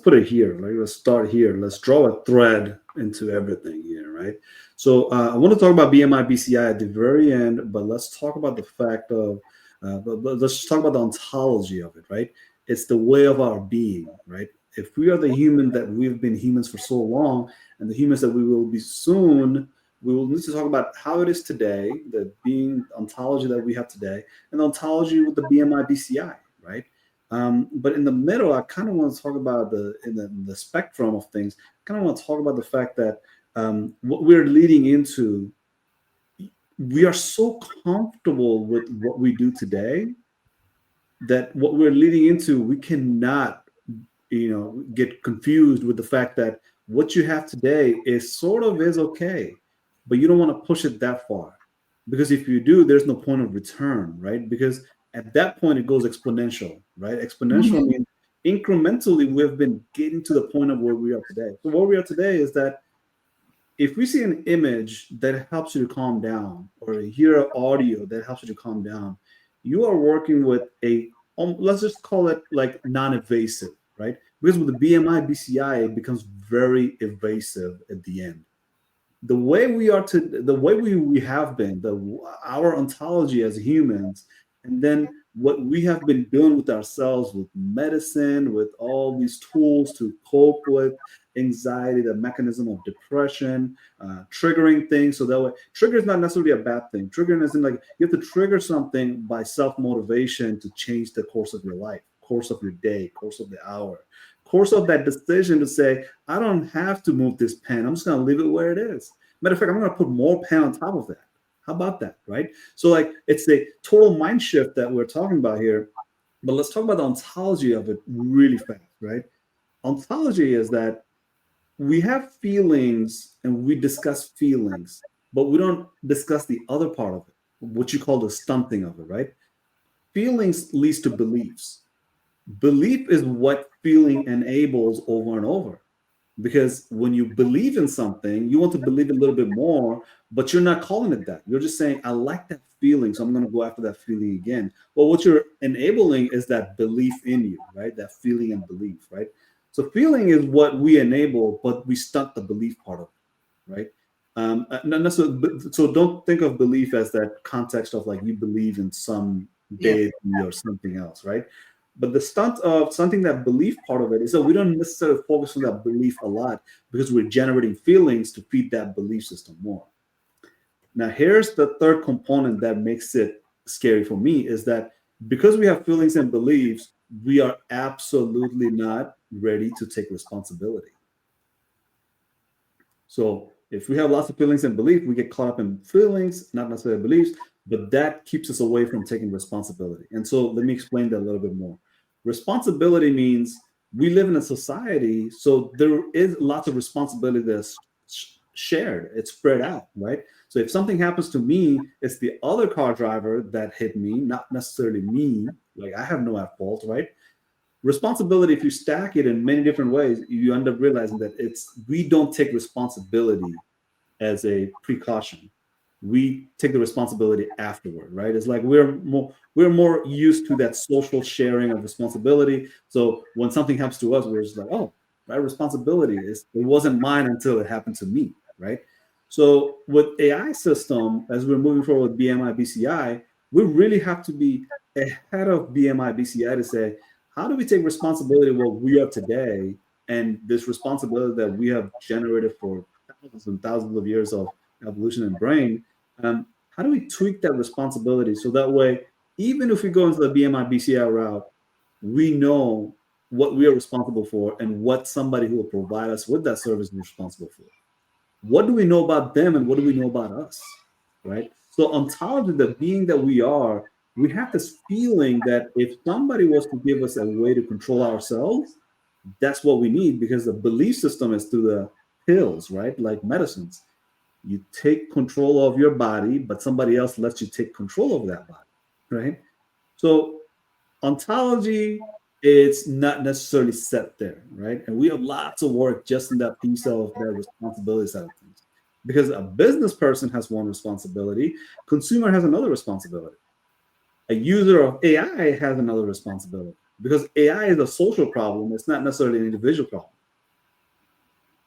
put it here. Right, let's start here. Let's draw a thread into everything here. Right. So I want to talk about BMI BCI at the very end, but let's talk about the fact of, but let's just talk about the ontology of it. Right. It's the way of our being. Right. If we are the human that we've been humans for so long, and the humans that we will be soon, we will need to talk about how it is today, the being ontology that we have today, and the ontology with the BMI BCI. Right. But in the middle, I kind of want to talk about the spectrum of things. I kind of want to talk about the fact that what we're leading into, we are so comfortable with what we do today that what we're leading into, we cannot, get confused with the fact that what you have today is okay, but you don't want to push it that far, because if you do, there's no point of return, right? Because at that point it goes exponential, right? Exponential Mhm. means incrementally we've been getting to the point of where we are today. So where we are today is that if we see an image that helps you to calm down, or hear an audio that helps you to calm down, you are working with let's just call it like non-evasive, right? Because with the BMI BCI, it becomes very evasive at the end. The way we have been, our ontology as humans, and then what we have been doing with ourselves, with medicine, with all these tools to cope with anxiety, the mechanism of depression, triggering things. So that way, trigger is not necessarily a bad thing. Triggering isn't like you have to trigger something by self-motivation to change the course of your life, course of your day, course of the hour, course of that decision to say, I don't have to move this pen. I'm just going to leave it where it is. Matter of fact, I'm going to put more pen on top of that. How about that, right? So, like, it's a total mind shift that we're talking about here. But let's talk about the ontology of it really fast, right? Ontology is that we have feelings and we discuss feelings, but we don't discuss the other part of it, what you call the stunting of it, right? Feelings leads to beliefs. Belief is what feeling enables over and over, because when you believe in something, you want to believe a little bit more, but you're not calling it that. You're just saying, I like that feeling, so I'm going to go after that feeling again. Well, what you're enabling is that belief in you, right? That feeling and belief, right? So feeling is what we enable, but we stunt the belief part of it, right? Not necessarily, so don't think of belief as that context of like you believe in some Yeah. deity or something else, right? But the stunt of something, that belief part of it, is that we don't necessarily focus on that belief a lot, because we're generating feelings to feed that belief system more. Now, here's the third component that makes it scary for me, is that because we have feelings and beliefs, we are absolutely not ready to take responsibility. So if we have lots of feelings and belief, we get caught up in feelings, not necessarily beliefs. but that keeps us away from taking responsibility. And so let me explain that a little bit more. Responsibility means we live in a society, so there is lots of responsibility that's shared, it's spread out, right? So if something happens to me, it's the other car driver that hit me, not necessarily me. Like I have no at fault, right? Responsibility, if you stack it in many different ways, you end up realizing that it's we don't take responsibility as a precaution. We take the responsibility afterward, right? It's like we're more used to that social sharing of responsibility. So when something happens to us, we're just like, oh, my responsibility is it wasn't mine until it happened to me, right? So with AI system, as we're moving forward with BMI BCI, we really have to be ahead of BMI BCI to say, how do we take responsibility of what we are today and this responsibility that we have generated for thousands and thousands of years of evolution and brain, how do we tweak that responsibility so that way, even if we go into the BMI BCI route, we know what we are responsible for and what somebody who will provide us with that service is responsible for. What do we know about them and what do we know about us, right? So ontology, the being that we are, we have this feeling that if somebody was to give us a way to control ourselves, that's what we need, because the belief system is through the pills, right? Like medicines. You take control of your body, but somebody else lets you take control of that body, right? So ontology, it's not necessarily set there, right? And we have lots of work just in that piece of that responsibility side of things. Because a business person has one responsibility, consumer has another responsibility. A user of AI has another responsibility. Because AI is a social problem, it's not necessarily an individual problem.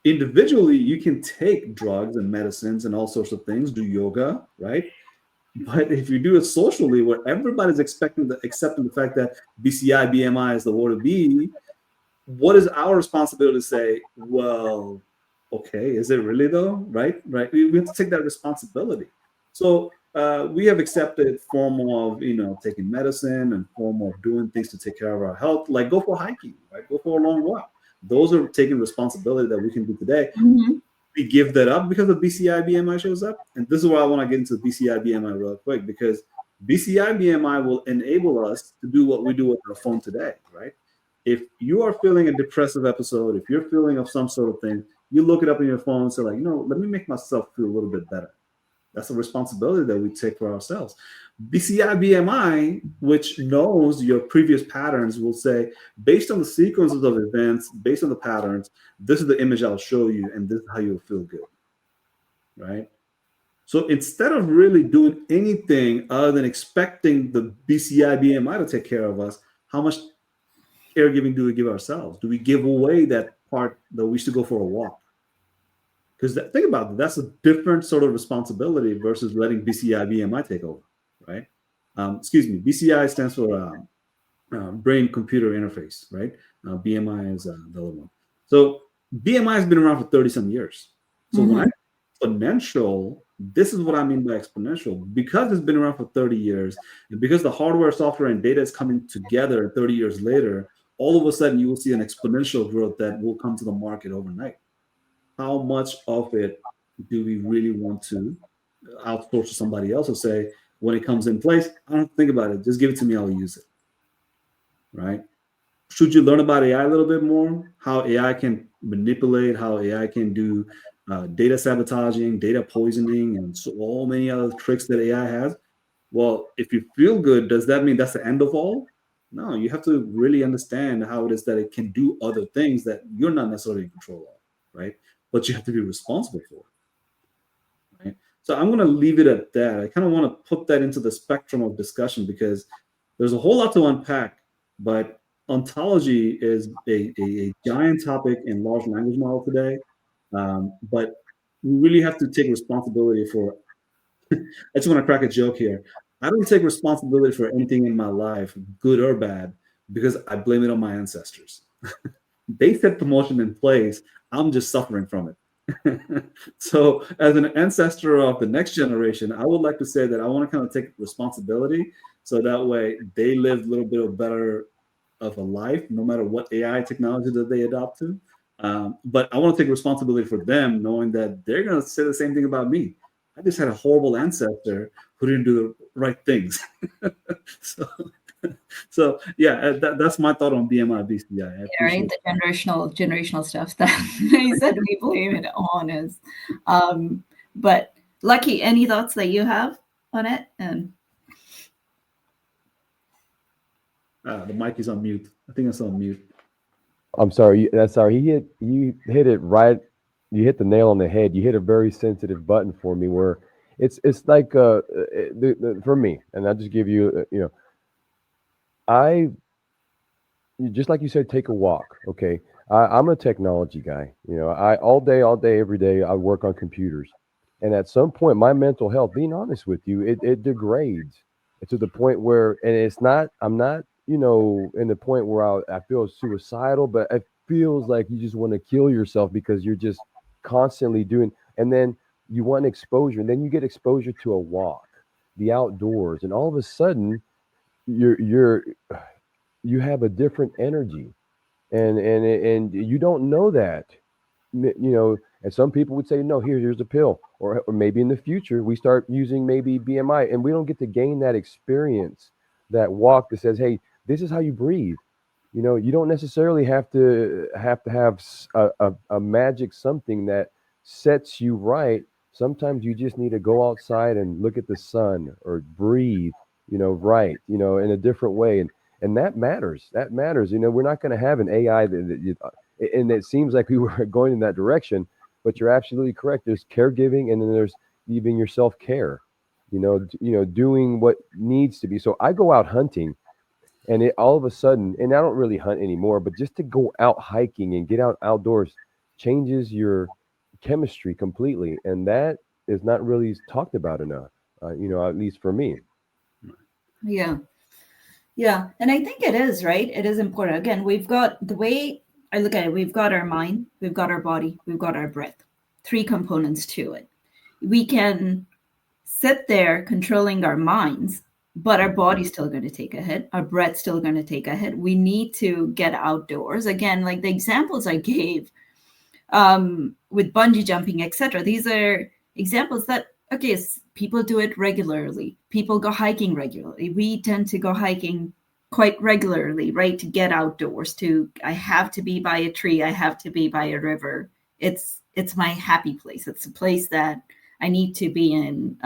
Individually, you can take drugs and medicines and all sorts of things, do yoga, right? But if you do it socially, where everybody's accepting the fact that BCI, BMI is the war to be, what is our responsibility to say, well, okay, is it really though? Right? Right. We have to take that responsibility. So we have accepted form of, taking medicine and form of doing things to take care of our health, like go for hiking, right? Go for a long walk. Those are taking responsibility that we can do today. Mhm. We give that up because the BCI BMI shows up. And this is why I want to get into BCI BMI real quick, because BCI BMI will enable us to do what we do with our phone today, right? If you are feeling a depressive episode, if you're feeling of some sort of thing, you look it up in your phone and say, like, let me make myself feel a little bit better. That's a responsibility that we take for ourselves. BCI BMI, which knows your previous patterns, will say, based on the sequences of events, based on the patterns, this is the image I'll show you, and this is how you'll feel good, right? So instead of really doing anything other than expecting the BCI BMI to take care of us, how much caregiving do we give ourselves? Do we give away that part that we should go for a walk? Because think about it, that's a different sort of responsibility versus letting BCI BMI take over, right? Excuse me, BCI stands for brain computer interface, right? BMI is the other one. So BMI has been around for 30 some years. So when I exponential, this is what I mean by exponential. Because it's been around for 30 years, and because the hardware, software, and data is coming together 30 years later, all of a sudden you will see an exponential growth that will come to the market overnight. How much of it do we really want to outsource to somebody else or say, when it comes in place, I don't think about it. Just give it to me. I'll use it. Right. Should you learn about AI a little bit more? How AI can manipulate, how AI can do data sabotaging, data poisoning, and so many other tricks that AI has. Well, if you feel good, does that mean that's the end of all? No, you have to really understand how it is that it can do other things that you're not necessarily in control of, right? But you have to be responsible for it, right? So I'm going to leave it at that. I kind of want to put that into the spectrum of discussion because there's a whole lot to unpack, but ontology is a giant topic in large language model today. But we really have to take responsibility for I just want to crack a joke here. I don't take responsibility for anything in my life, good or bad, because I blame it on my ancestors. They set the motion in place. I'm just suffering from it. So, as an ancestor of the next generation, I would like to say that I want to kind of take responsibility so that way they live a little bit of better of a life, no matter what AI technology that they adopt to. But I want to take responsibility for them, knowing that they're going to say the same thing about me. I just had a horrible ancestor who didn't do the right things. so, so yeah, that's my thought on BMI, BCI. I Yeah, right. appreciate The generational stuff that he said we blame it on is, but Lucky, any thoughts that you have on it? And the mic is on mute. I think it's on mute. I'm sorry. That's sorry. You hit it right. You hit the nail on the head. You hit a very sensitive button for me, where it's like for me, and I'll just give you I just like you said, take a walk. Okay, I'm a technology guy. I all day, every day, I work on computers, and at some point, my mental health, being honest with you, it degrades to the point where, and it's not. I'm not, in the point where I feel suicidal, but it feels like you just want to kill yourself because you're just constantly doing, and then you want exposure, and then you get exposure to a walk, the outdoors, and all of a sudden, you're you have a different energy, and you don't know that. And some people would say, no, here's a pill, or maybe in the future we start using maybe BMI, and we don't get to gain that experience, that walk that says, hey, this is how you breathe. You don't necessarily have a magic something that sets you right. Sometimes you just need to go outside and look at the sun or breathe, right, in a different way. And that matters. That matters. We're not going to have an AI and it seems like we were going in that direction, but you're absolutely correct. There's caregiving, and then there's even your self-care, doing what needs to be. So I go out hunting, and it all of a sudden, and I don't really hunt anymore, but just to go out hiking and get outdoors changes your chemistry completely. And that is not really talked about enough, at least for me. yeah, yeah, and I think it is right. It is important. Again, we've got the way I look at it. We've got our mind, we've got our body, we've got our breath. Three components to it. We can sit there controlling our minds, but our body's still going to take a hit. Our breath's still going to take a hit. We need to get outdoors. Again, like the examples I gave with bungee jumping, etc. These are examples that, okay, people do it regularly. People go hiking regularly. We tend to go hiking quite regularly, right? To get outdoors, I have to be by a tree. I have to be by a river. It's my happy place. It's a place that I need to be in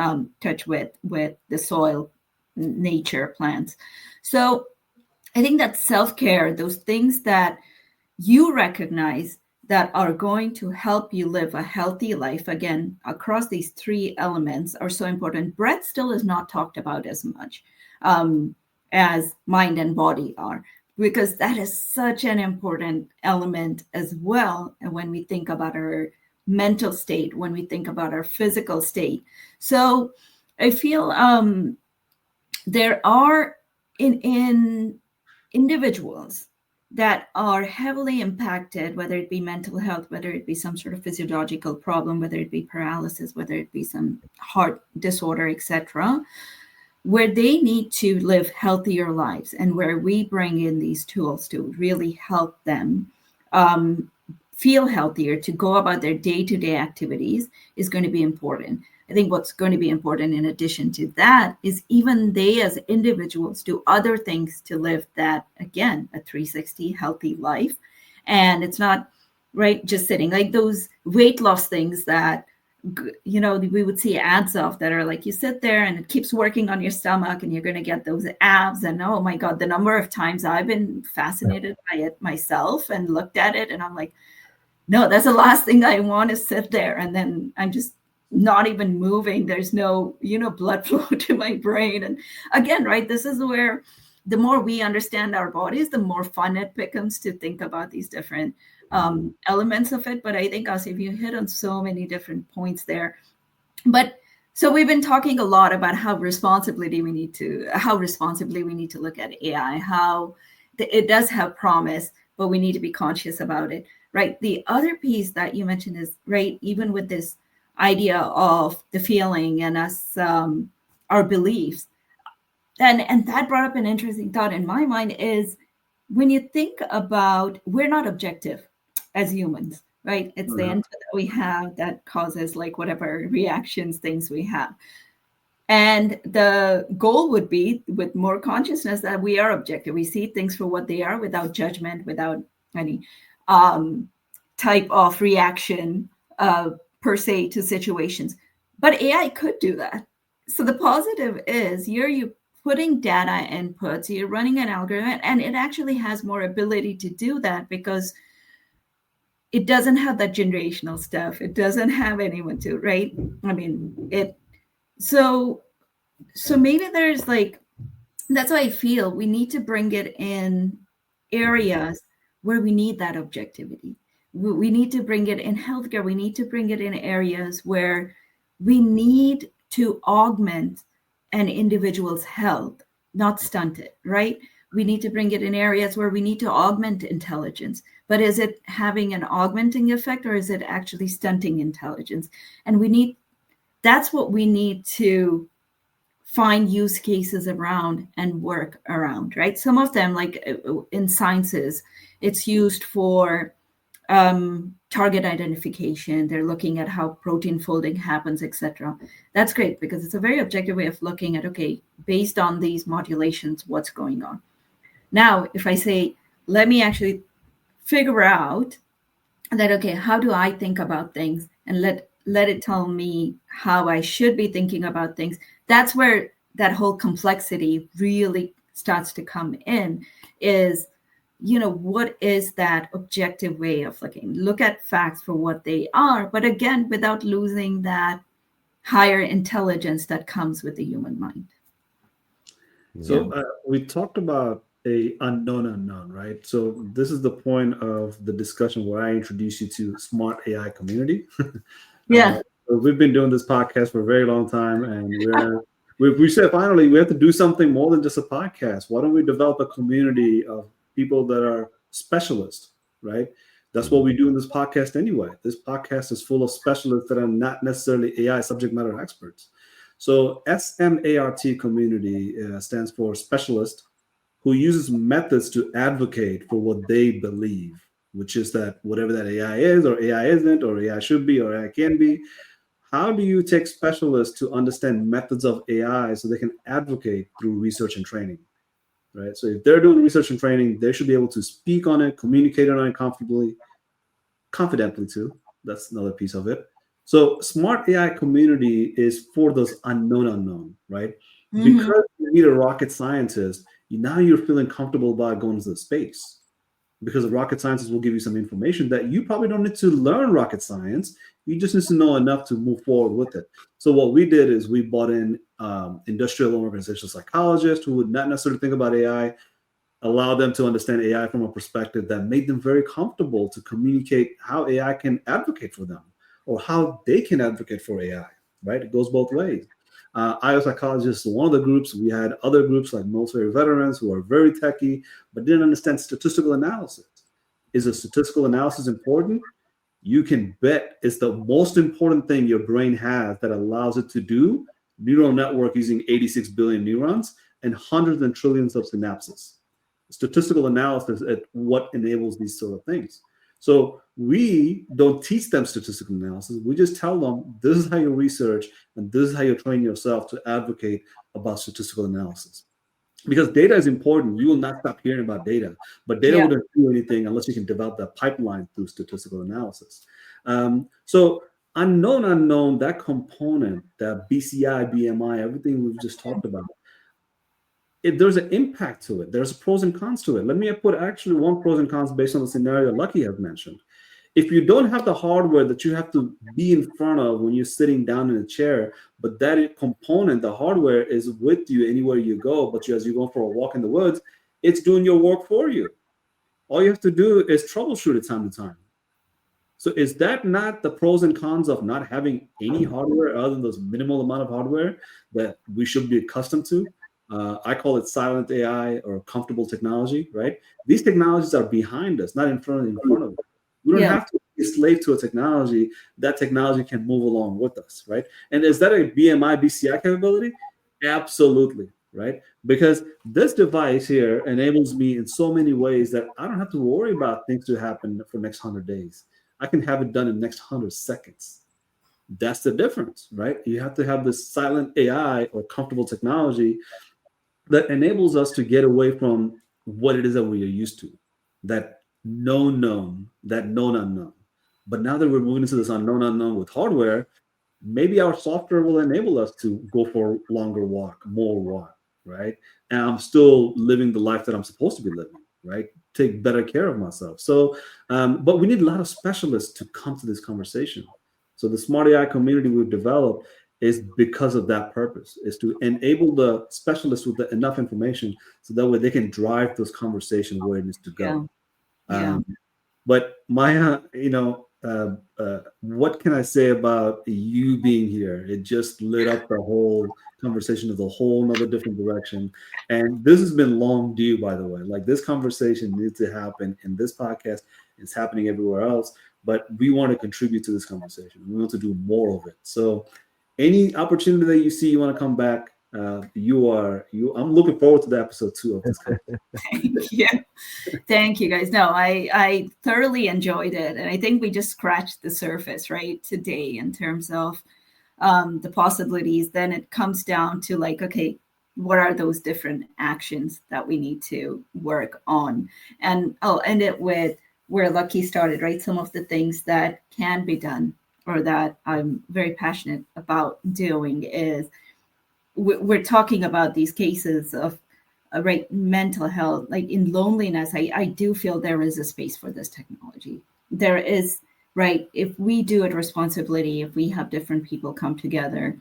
touch with the soil, nature, plants. So I think that self-care, those things that you recognize that are going to help you live a healthy life, again, across these three elements are so important. Breath still is not talked about as much as mind and body are, because that is such an important element as well. And when we think about our mental state, when we think about our physical state. So I feel there are in individuals that are heavily impacted, whether it be mental health, whether it be some sort of physiological problem, whether it be paralysis, whether it be some heart disorder, etc., where they need to live healthier lives, and where we bring in these tools to really help them feel healthier, to go about their day-to-day activities, is going to be important. I think what's going to be important in addition to that is even they as individuals do other things to live that, again, a 360 healthy life. And it's not right just sitting, like those weight loss things that, we would see ads of that are like, you sit there and it keeps working on your stomach and you're going to get those abs. And oh my God, the number of times I've been fascinated by it myself and looked at it, and I'm like, no, that's the last thing I want to sit there. And then I'm just not even moving. There's no, blood flow to my brain. And again, right, this is where the more we understand our bodies, the more fun it becomes to think about these different elements of it. But I think, Asif, you hit on so many different points there. But so we've been talking a lot about how responsibly we need to look at AI, how it does have promise, but we need to be conscious about it, right? The other piece that you mentioned is, right, even with this idea of the feeling and us, our beliefs, and that brought up an interesting thought in my mind, is when you think about, we're not objective as humans. right? It's the Uh-huh. input that we have that causes like whatever reactions, things we have. And the goal would be with more consciousness that we are objective. We see things for what they are without judgment, without any um, type of reaction per se to situations. But AI could do that. So the positive is you putting data inputs, you're running an algorithm, and it actually has more ability to do that because it doesn't have that generational stuff. It doesn't have anyone to, right? I mean, it so so maybe there's like that's why I feel we need to bring it in areas where we need that objectivity. We need to bring it in healthcare. We need to bring it in areas where we need to augment an individual's health, not stunt it, right? We need to bring it in areas where we need to augment intelligence. But is it having an augmenting effect or is it actually stunting intelligence? And that's what we need to find use cases around and work around, right? Some of them, like in sciences, it's used for target identification. They're looking at how protein folding happens, etc. That's great because it's a very objective way of looking at, okay, based on these modulations, what's going on. Now, if I say, let me actually figure out that, okay, how do I think about things and let it tell me how I should be thinking about things. That's where that whole complexity really starts to come in is, what is that objective way of looking? Look at facts for what they are, but again, without losing that higher intelligence that comes with the human mind. Yeah. So we talked about a unknown unknown, right? So this is the point of the discussion where I introduce you to smart AI community. Yeah. So we've been doing this podcast for a very long time, and we said finally we have to do something more than just a podcast. Why don't we develop a community of people that are specialists, right? That's what we do in this podcast anyway. This podcast is full of specialists that are not necessarily AI subject matter experts. So SMART community stands for specialist who uses methods to advocate for what they believe, which is that whatever that AI is, or AI isn't, or AI should be, or AI can be. How do you take specialists to understand methods of AI so they can advocate through research and training? Right. So if they're doing research and training, they should be able to speak on it, communicate on it comfortably, confidently too. That's another piece of it. So smart AI community is for those unknown, right? Mm-hmm. Because you need a rocket scientist, now you're feeling comfortable about going to the space because the rocket scientists will give you some information that you probably don't need to learn rocket science. You just need to know enough to move forward with it. So what we did is we brought in industrial organizational psychologists who would not necessarily think about AI, allow them to understand AI from a perspective that made them very comfortable to communicate how AI can advocate for them or how they can advocate for AI, right? It goes both ways. IO psychologists, one of the groups, we had other groups like military veterans who are very techy, but didn't understand statistical analysis. Is a statistical analysis important? You can bet it's the most important thing your brain has that allows it to do neural network using 86 billion neurons and hundreds and trillions of synapses. Statistical analysis at what enables these sort of things. So we don't teach them statistical analysis. We just tell them this is how you research and this is how you train yourself to advocate about statistical analysis. Because data is important. You will not stop hearing about data, but data Yeah. wouldn't do anything unless you can develop that pipeline through statistical analysis. So unknown, that component, that BCI, BMI, everything we've just talked about, there's an impact to it. There's pros and cons to it. Let me put actually one pros and cons based on the scenario Lucky has mentioned. If you don't have the hardware that you have to be in front of when you're sitting down in a chair, but that component, the hardware is with you anywhere you go, but as you go for a walk in the woods, it's doing your work for you. All you have to do is troubleshoot it time to time. So is that not the pros and cons of not having any hardware other than those minimal amount of hardware that we should be accustomed to? I call it silent AI or comfortable technology, right? These technologies are behind us, not in front of us. We don't Yeah. have to be a slave to a technology. That technology can move along with us, right? And is that a BMI, BCI capability? Absolutely, right? Because this device here enables me in so many ways that I don't have to worry about things to happen for the next 100 days. I can have it done in the next 100 seconds. That's the difference, right? You have to have this silent AI or comfortable technology that enables us to get away from what it is that we are used to, that known, that known unknown. But now that we're moving into this unknown unknown with hardware, maybe our software will enable us to go for longer walk, more walk, right? And I'm still living the life that I'm supposed to be living, right? Take better care of myself. So, but we need a lot of specialists to come to this conversation. So the Smart AI community we've developed is because of that purpose, is to enable the specialists with enough information so that way they can drive those conversations where it needs to go. Yeah. But Maya, what can I say about you being here? It just lit up the whole conversation of a whole nother different direction. And this has been long due, by the way. Like this conversation needs to happen in this podcast. It's happening everywhere else. But we want to contribute to this conversation. We want to do more of it. So any opportunity that you see you want to come back, I'm looking forward to the episode 2 of this conversation. Thank you. Thank you, guys. No, I thoroughly enjoyed it. And I think we just scratched the surface, right, today in terms of the possibilities. Then it comes down to like, okay, what are those different actions that we need to work on? And I'll end it with where Lucky started, right? Some of the things that can be done or that I'm very passionate about doing is we're talking about these cases of right mental health, like in loneliness. I do feel there is a space for this technology. There is, right? If we do it responsibly, if we have different people come together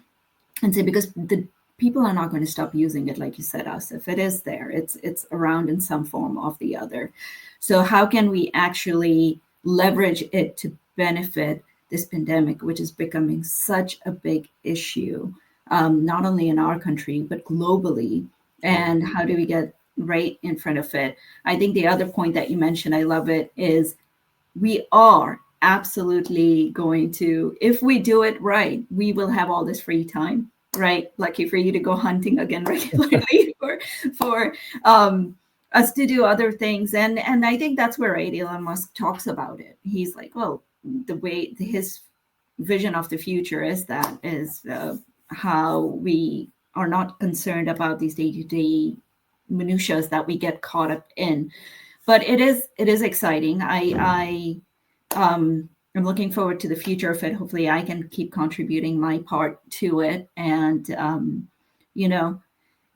and say, because the people are not going to stop using it, like you said, us. If it is there, it's around in some form of the other. So how can we actually leverage it to benefit this pandemic, which is becoming such a big issue, not only in our country, but globally? And how do we get right in front of it? I think the other point that you mentioned, I love it, is we are absolutely going to, if we do it right, we will have all this free time, right? Lucky for you to go hunting again regularly for us to do other things. And I think that's where Elon Musk talks about it. He's like, well, the way his vision of the future is how we are not concerned about these day-to-day minutiae that we get caught up in. But it is exciting. I'm looking forward to the future of it. Hopefully I can keep contributing my part to it and,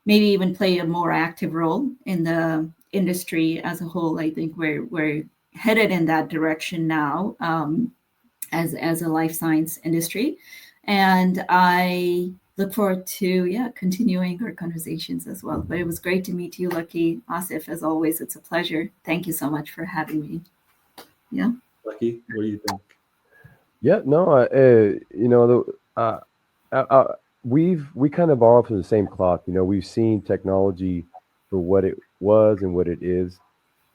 maybe even play a more active role in the industry as a whole. I think we're headed in that direction now as a life science industry. And I look forward to, continuing our conversations as well. But it was great to meet you, Lucky. Asif, as always, it's a pleasure. Thank you so much for having me. Yeah. Lucky, what do you think? Yeah, no, we kind of are off of the same cloth. We've seen technology for what it was and what it is,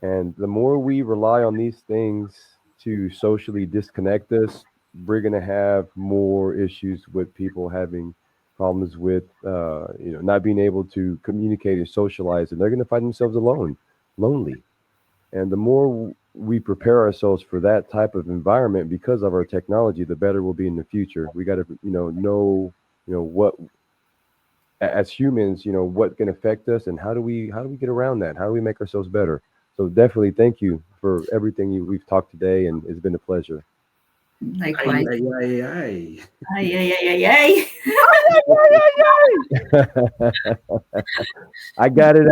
and the more we rely on these things to socially disconnect us, we're gonna have more issues with people having problems with, not being able to communicate and socialize, and they're gonna find themselves lonely. And the more we prepare ourselves for that type of environment because of our technology, the better we'll be in the future. We got to, know what, as humans, what can affect us, and how do we get around that? How do we make ourselves better? So definitely, thank you for everything we've talked today, and it's been a pleasure. Likewise. Aye. Ay. I got it out.